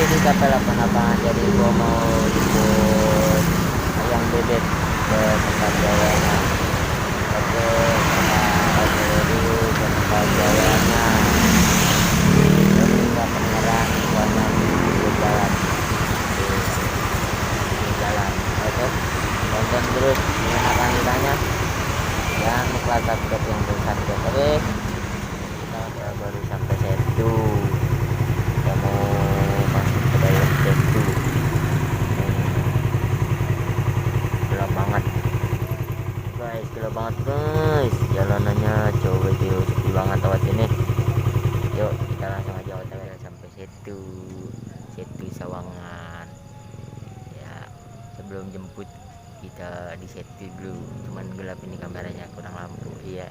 lagi di KP 88. Jadi gua mau jemput ayam bebek ke tempat jawanya. Oke, kita dulu ke tempat jawanya. Jadi nggak kedengeran soalnya di jalan, di jalan. Oke, tonton terus menyenangkan kitanya. Jangan lupa subscribe yang belum subscribe. Oke, kita udah baru sampai situ. Kita mau masuk ke dalam situ. Gelap banget guys, gelap banget guys. Jalanannya coba itu sepi banget lewat sini. Yuk kita langsung aja otw sampai situ, situ Sawangan. Ya, sebelum jemput kita di situ dulu. Cuman gelap ini kameranya, kurang lampu. Iya,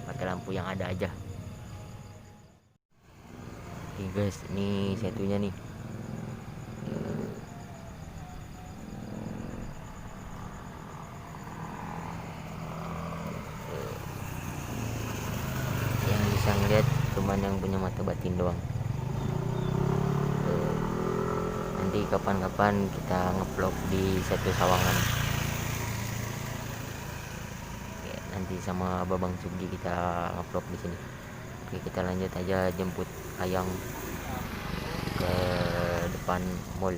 pakai lampu yang ada aja. Oke guys, ini setunya nih. Yang bisa ngeliat cuman yang punya mata batin doang. Nanti kapan-kapan kita ngevlog di Setu Sawangan. Oke, nanti sama Babang Sugi kita ngevlog di sini. Oke, kita lanjut aja jemput ayam ke depan mall.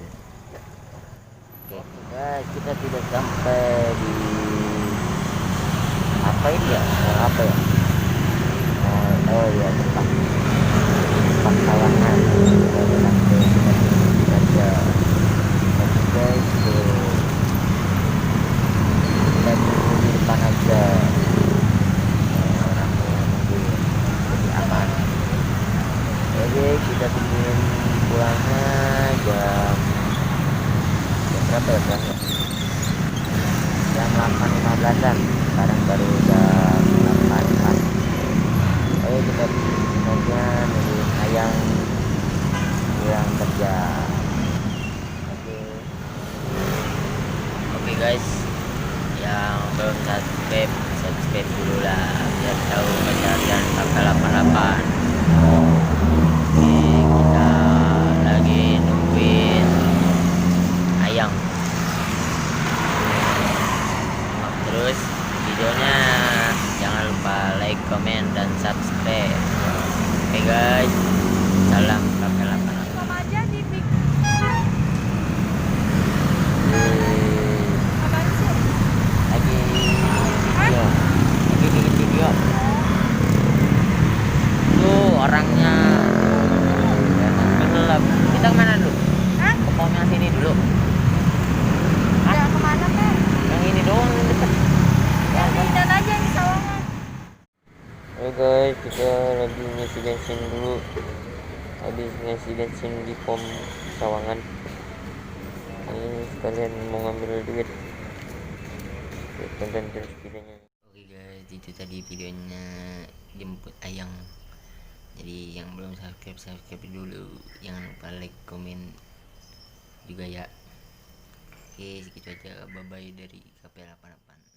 Oke guys, kita sudah sampai di apa ini ya? Apa ya? Oh ya, tempat Sawangan. Kita udah sampai aja. Oke guys, kita tunggu di depan aja. Orang yang nunggu lebih aman. Oke, kita tungguin pulangnya jam berapa ya pulangnya? Jam 8.15an. Sekarang baru jam 8. Ayo kita tungguin aja, nungguin ayam pulang kerja. Oke guys, yang belum subscribe, subscribe dulu lah biar tahu kejadian KP 88. Oke, kita lagi nungguin ayam. Simak terus videonya, jangan lupa like, comment, dan subscribe. Oke guys, salam KP 88. Tuh orangnya gelap. Kita kemana dulu? Hah? Ke pom yang sini dulu. Ya kemana kan? Yang ini doang yang dekat. Ya dan aja di Sawangan. Oke guys, kita lagi ngisi bensin dulu. Habis ngisi bensin di pom Sawangan. Ini sekalian mau ngambil duit. Tonton terus videonya. Oke guys, itu tadi videonya jemput ayam. Jadi yang belum subscribe, subscribe dulu. Jangan lupa like, komen juga ya. Oke, segitu aja. Bye bye dari KP 88.